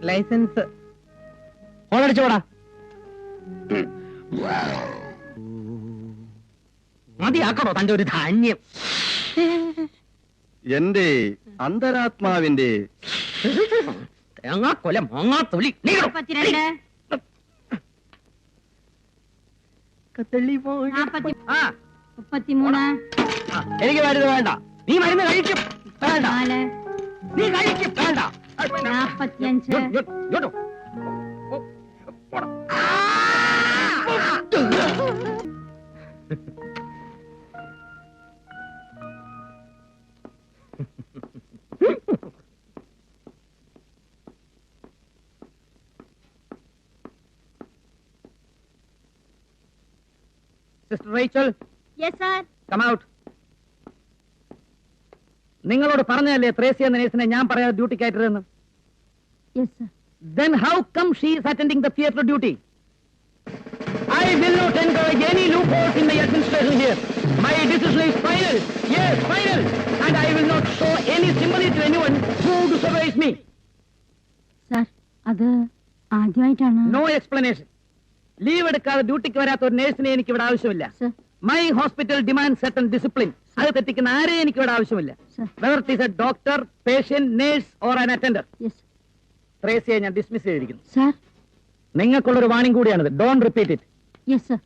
Licence ഓണടിച്ചോടാ. മതിയാക്കണോ തന്റെ ഒരു ധാന്യം? എന്റെ അന്തരാത്മാവിന്റെ തേങ്ങാക്കൊല മാങ്ങാത്തൊലി. എനിക്ക് മരുന്ന് വേണ്ട. നീ മരുന്ന് കഴിക്കും. വേണ്ട. നീ കഴിക്കും. വേണ്ട. Sister Rachel. Yes, sir. Come out. നിങ്ങളോട് പറഞ്ഞല്ലേ ത്രേസ്യ എന്ന നേഴ്സിനെ ഞാൻ പറയാതെ ഡ്യൂട്ടിക്ക് ആയിട്ടിരുന്നു? Yes, sir. Then how come she is attending the theatre duty? I will not encourage any loopholes in my administration here. My decision is final. Yes, final. And I will not show any sympathy to anyone who disobeys me. Sir, അത് ആദ്യമായിട്ടാണ്. No explanation. Leave എടുക്കാതെ ഡ്യൂട്ടിക്ക് വരാത്ത ഒരു നേഴ്സിനെ എനിക്ക് ഇവിടെ ആവശ്യമില്ല. Sir. My hospital demands certain discipline. അത് തെറ്റിക്കുന്ന ആരെയും എനിക്ക് ഇവിടെ ആവശ്യമില്ല. Whether it is a doctor, patient, nurse or an attender. Yes. ത്രേസ്യയെ ഞാൻ ഡിസ്മിസ് ചെയ്തിരിക്കുന്നു. Sir. നിങ്ങൾക്കുള്ളൊരു വാണിംഗ് കൂടിയാണിത്. Don't repeat it. Yes, sir.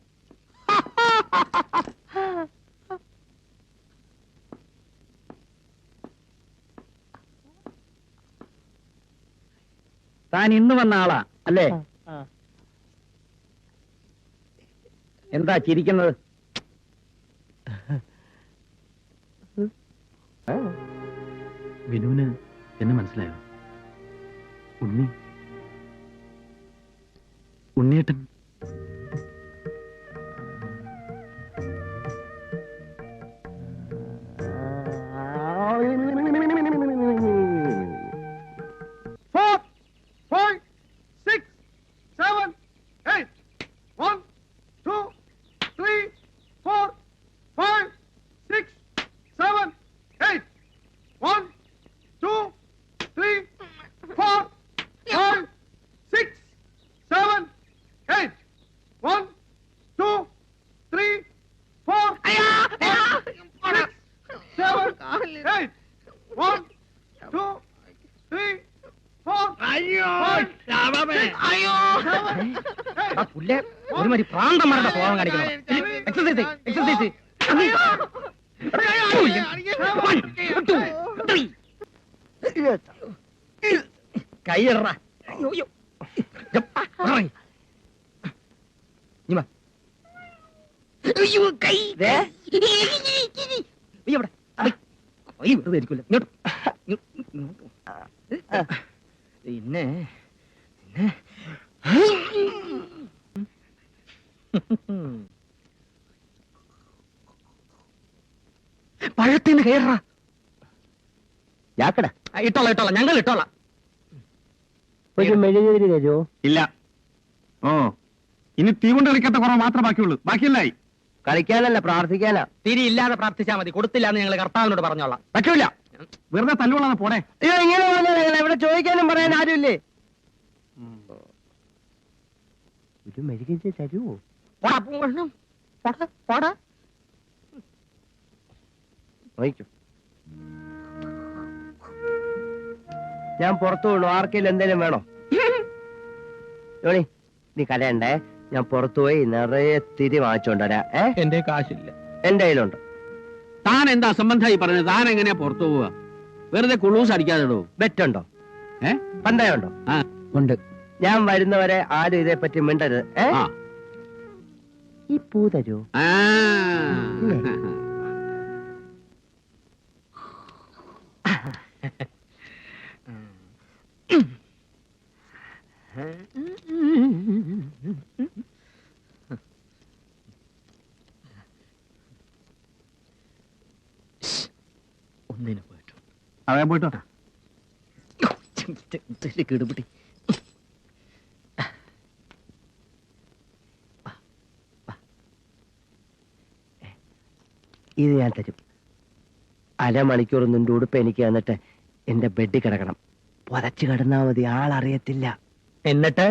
താൻ ഇന്ന് വന്ന ആളാ അല്ലേ? എന്താ ചിരിക്കുന്നത്? വിനുവിന് എന്നെ മനസ്സിലായോ? ഉണ്ണിയേട്ടൻ ഒരുമാതിരി പ്രാന്തന്മാരുടെ സ്വഭാവം കാണിക്കണം. Exercise exercise. കൈയറ പിന്നെ പഴത്തിന് കയറ യാക്കട. ഇട്ടോളാം ഇട്ടോളാം, ഞങ്ങൾ ഇട്ടോളാം. ഒരു മെഴുകുതിരി തരുമോ? ഇല്ല. ഓ, ഇനി തീ കൊണ്ട് കളിക്കാത്ത കുറവ് മാത്രമേ ബാക്കിയുള്ളൂ. ബാക്കിയല്ലായി കളിക്കാനല്ല, പ്രാർത്ഥിക്കാനാ. തിരി ഇല്ലാതെ പ്രാർത്ഥിച്ചാൽ മതി. കൊടുത്തില്ല എന്ന് ഞങ്ങൾ കർത്താവിനോട് പറഞ്ഞോളാം. പറ്റൂല. വെറുതെ തല്ലുകൊള്ളാതെ പോടെ. അയ്യോ, ഇങ്ങനെ പറഞ്ഞാൽ ഇവിടെ ചോദിക്കാനും പറയാൻ ആരുമില്ലേ? ഒരു മെഴുകുതിരി തരുമോ? ഞാൻ പുറത്തു വീണു. ആർക്കെങ്കിലും എന്തേലും വേണോ? ജോണി, നീ കലയണ്ടേ. ഞാൻ പുറത്തുപോയി നിറയെ തിരി വാങ്ങിച്ചോണ്ടരാ. എന്റെ കാശില്ല. എന്റെ കയ്യിലുണ്ട്. താൻ എന്താ സംബന്ധമായി പറഞ്ഞത്? താൻ എങ്ങനെയാ പുറത്തു പോവുക? വെറുതെ കുളൂസ് അടിക്കാതെടോ. ബെറ്റുണ്ടോ? പന്തയമുണ്ടോ? ഉണ്ട്. ഞാൻ വരുന്നവരെ ആരും ഇതേപ്പറ്റി മിണ്ടരുത്. ഈ പൂ തരൂ. ഒന്നിന് പോയിട്ടു. അവൻ പോയിട്ടോ. കിടുപിടി. ഇത് ഞാൻ തരും. അരമണിക്കൂർ നിന്റെ ഉടുപ്പ് എനിക്ക് തന്നിട്ട് എന്റെ ബെഡിൽ കിടക്കണം. പുതച്ചു കിടന്നാ മതി, ആളറിയത്തില്ല. എന്നിട്ട്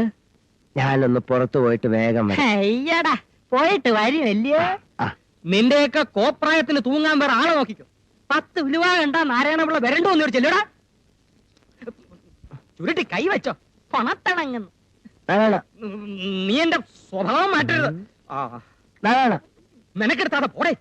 ഞാനൊന്ന് പുറത്തു പോയിട്ട് വേഗം വരാം. അയ്യടാ പോയിട്ട് വരുമല്ലയോ? ആ. നിന്റെയൊക്കെ കോപ്രായത്തിന് തൂങ്ങാൻ വേറെ ആളെ നോക്കിക്കോ. 10 വിലുവ കണ്ടാ നാരായണപിള്ള വരണ്ടോ എന്ന് ചോദിച്ചല്ലോടാ. ചുരുട്ടി കൈ വെച്ചോ, പണത്തിണങ്ങുന്നു. നീ എന്റെ സ്വഭാവം മാറ്റരുത്. നിനക്കെടുത്താതെ പോടേ.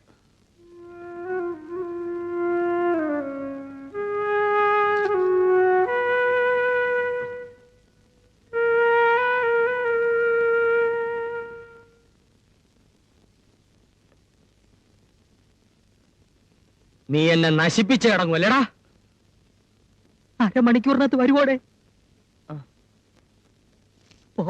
നീ എന്നെ നശിപ്പിച്ച് കിടങ്ങുമല്ലേടാ. അരമണിക്കൂറിനകത്ത് വരുവോടെ? ഓ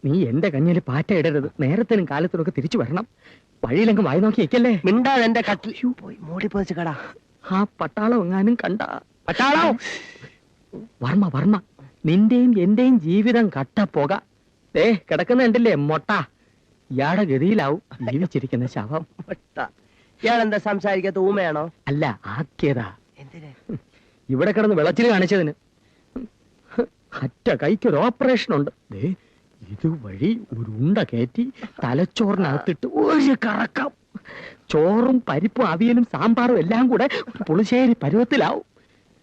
നീ എന്റെ കഞ്ഞിൽ പാറ്റ ഇടരുത്. നേരത്തിനും കാലത്തിനും ഒക്കെ തിരിച്ചു വരണം. വഴിയിലെങ്കും വായി നോക്കി നിൽക്കല്ലേ. മിണ്ടാതെ എന്റെ കട്ടിൽ പോയി മൂടി പോയിച്ച് കടാ. ആ പട്ടാളം എങ്ങാനും കണ്ട പട്ടാളം. വർമ്മ വർമ്മ, നിന്റെയും എന്റെയും ജീവിതം കട്ടപ്പോക. കിടക്കുന്ന കണ്ടില്ലേ മൊട്ട. ഇയാടെ ഗതിയിലാവും ജീവിച്ചിരിക്കുന്ന ശവം. ഇയാളെന്താ സംസാരിക്കാത്ത? ഊമയാണോ? അല്ല, ആക്കിയതാ. എന്തിന്? ഇവിടെ കിടന്ന് വിളച്ചിൽ കാണിച്ചതിന്. അറ്റ കൈക്കൊരു ഓപ്പറേഷൻ ഉണ്ട്. ഇതുവഴി ഒരു ഉണ്ട കയറ്റി തലച്ചോറിനകത്തിട്ട് ഒരു കറക്കം. ചോറും പരിപ്പും അവിയലും സാമ്പാറും എല്ലാം കൂടെ പുളിശ്ശേരി പരുവത്തിലാവും.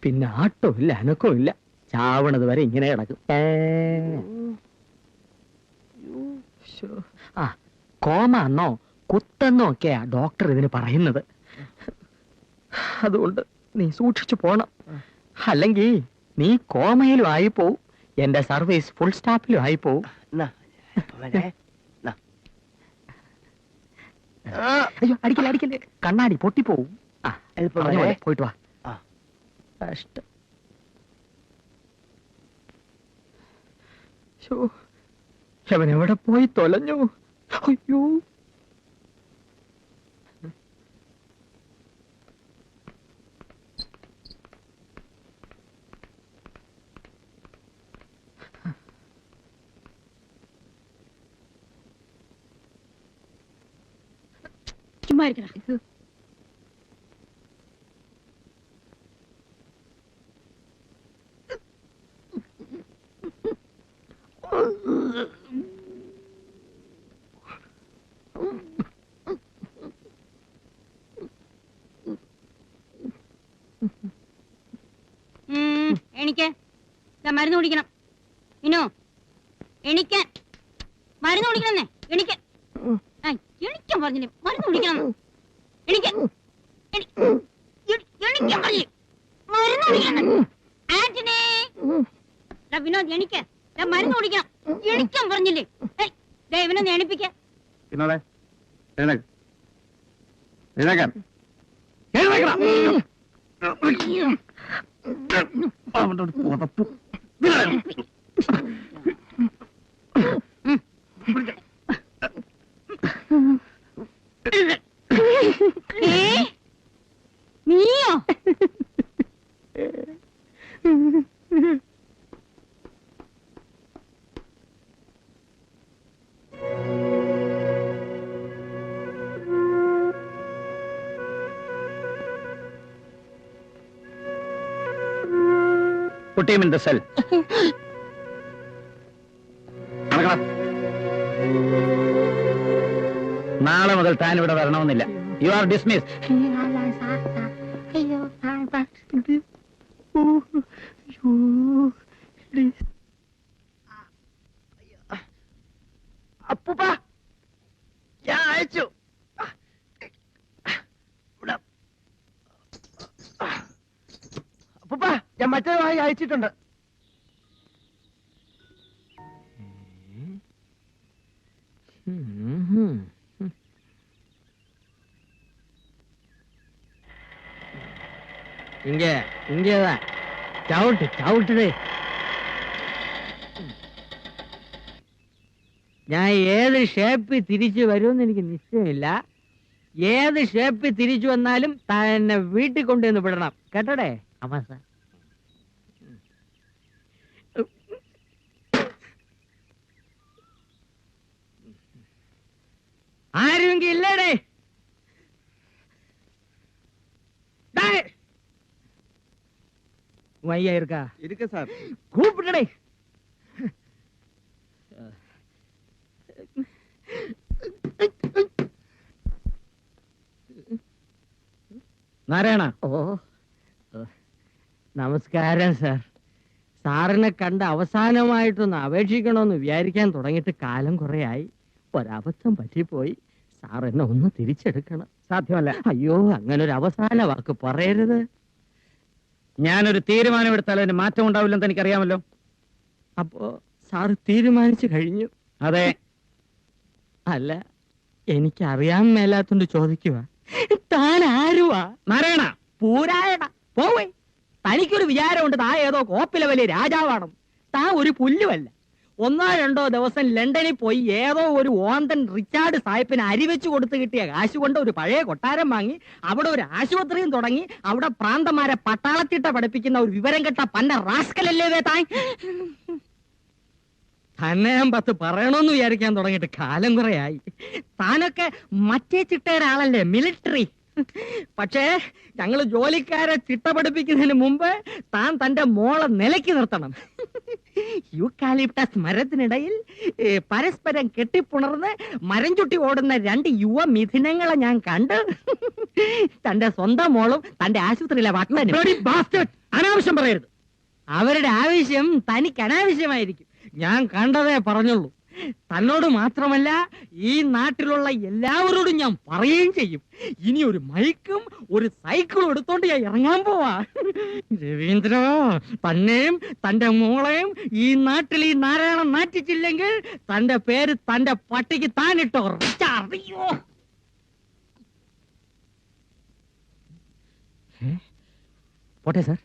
പിന്നെ ആട്ടവും ഇല്ല, അനക്കവും ഇല്ല. ചാവണത് വരെ ഇങ്ങനെ കിടക്കും. ആ, കോമ എന്നോ കുത്തെന്നോ ഒക്കെയാ ഡോക്ടർ ഇതിന് പറയുന്നത്. അതുകൊണ്ട് നീ സൂക്ഷിച്ചു പോണം. അല്ലെങ്കിൽ നീ കോമയിലും ആയി പോവും, എന്റെ സർവീസ് ഫുൾ സ്റ്റാപ്പിലും ആയി പോവും. അയ്യോ, അടിക്കല്ലേ അടിക്കല്ലേ, കണ്ണാടി പൊട്ടിപ്പോവും. പോയിട്ട് വാ. കഷ്ടം. അവൻ എവിടെ പോയി തൊലഞ്ഞു? അയ്യോ, ചുമ്മാ ഇരിക്കടാ. എനിക്ക് മരുന്ന് കുടിക്കണം. ഇനോ എണിക്കാൻ മരുന്ന് കുടിക്കണമെന്നേ. എണിക്കാൻ എണിക്കാൻ പറഞ്ഞില്ലേ? മരുന്ന് കുടിക്കണം. എണിക്കാൻ എണിക്കാൻ പറഞ്ഞില്ലേ? മരുന്ന് കുടിക്കണം. ആന്റണി, വിനോദ് എണിക്കാൻ മരുന്ന് കുടിക്കണം. എണിക്കാൻ പറഞ്ഞില്ലേ? ഇവനൊന്ന് എണിപ്പിക്കാൻ. വിനോദേ, പുതപ്പ് നീയോ? Put him in the cell. നാളെ മുതൽ താൻ ഇവിടെ വരണമെന്നില്ല. You are dismissed. അപ്പൂപ്പ, ഞാൻ അയച്ചു. അപ്പൂപ്പ, ഞാൻ മറ്റേ വായി അയച്ചിട്ടുണ്ട്. ഇങ്ങേതാ ചവിട്ട് ചവിട്ടേ. ഞാൻ ഏത് ഷേപ്പിൽ തിരിച്ചു വരുമെന്ന് എനിക്ക് നിശ്ചയമില്ല. ഏത് ഷേപ്പിൽ തിരിച്ചു വന്നാലും തന്നെ വീട്ടിൽ കൊണ്ടുവന്ന് വിടണം കേട്ടോടെ. ஆமா சார். ആരുമെങ്കിൽ ഇല്ലേടേ? വയ്യ இருக்கா? ഇരിക്ക സാർ. கூப்பிட்டடே. നാരായണ. ஓ നമസ്കാരം സാർ. സാറിനെ കണ്ട് അവസാനമായിട്ടൊന്ന് അപേക്ഷിക്കണമെന്ന് വിചാരിക്കാൻ തുടങ്ങിയിട്ട് കാലം കുറെയായി. ഒരബദ്ധം പറ്റിപ്പോയി. സാർ എന്നെ ഒന്ന് തിരിച്ചെടുക്കണം. സാധ്യമല്ല. അയ്യോ, അങ്ങനെ ഒരു അവസാന വാക്ക് പറയരുത്. ഞാനൊരു തീരുമാനമെടുത്താൽ അതിന് മാറ്റം ഉണ്ടാവില്ലെന്ന് എനിക്കറിയാമല്ലോ. അപ്പോ സാറ് തീരുമാനിച്ചു കഴിഞ്ഞു? അതെ. അല്ല, എനിക്കറിയാൻ മേലാത്തോണ്ട് ചോദിക്കുക. താൻ ആരുവാ? നാരായണ. പൂരായണ പോവേ. തനിക്കൊരു വിചാരമുണ്ട് താൻ ഏതോ കോപ്പിലെ വലിയ രാജാവാണ്. താൻ ഒരു പുല്ലുമല്ല. 1-2 ദിവസം ലണ്ടനിൽ പോയി ഏതോ ഒരു ഓന്തൻ റിച്ചാർഡ് സാഹിബിന് അരിവെച്ച് കൊടുത്ത് കിട്ടിയ കാശ് കൊണ്ട് ഒരു പഴയ കൊട്ടാരം വാങ്ങി അവിടെ ഒരു ആശുപത്രിയും തുടങ്ങി അവിടെ പ്രാന്തന്മാരെ പട്ടാളത്തിട്ട പഠിപ്പിക്കുന്ന ഒരു വിവരം കെട്ട പന്ന റാസ്കലല്ലേ താൻ. തന്നെ ഞാൻ 10 പറയണമെന്ന് വിചാരിക്കാൻ തുടങ്ങിയിട്ട് കാലം കുറെയായി. താനൊക്കെ മറ്റേ ചിട്ടയുടെ ആളല്ലേ, മിലിറ്ററി. പക്ഷേ ഞങ്ങള് ജോലിക്കാരെ ചിട്ട പഠിപ്പിക്കുന്നതിന് മുമ്പ് താൻ തന്റെ മോളെ നിലയ്ക്ക് നിർത്തണം. യൂക്കാലിപ്റ്റസ് മരത്തിനിടയിൽ പരസ്പരം കെട്ടിപ്പുണർന്ന് മരം ചുട്ടി ഓടുന്ന 2 യുവ മിഥുനങ്ങളെ ഞാൻ കണ്ട്. തന്റെ സ്വന്തം മോളും തന്റെ ആശുപത്രിയിലെ ഭക്തനും. അനാവശ്യം പറയരുത്. അവരുടെ ആവശ്യം തനിക്ക് അനാവശ്യമായിരിക്കും. ഞാൻ കണ്ടതേ പറഞ്ഞുള്ളൂ. തന്നോട് മാത്രമല്ല ഈ നാട്ടിലുള്ള എല്ലാവരോടും ഞാൻ പറയുകയും ചെയ്യും. ഇനി ഒരു മൈക്കും ഒരു സൈക്കിളും എടുത്തോണ്ട് ഞാൻ ഇറങ്ങാൻ പോവാ. രവീന്ദ്ര, തന്നെയും തന്റെ മോളെയും ഈ നാട്ടിൽ ഈ നാരായണൻ നാറ്റിച്ചില്ലെങ്കിൽ തന്റെ പേര് തന്റെ പട്ടിക്ക് താനിട്ടോ. അറിയോ? പോട്ടെ സാർ.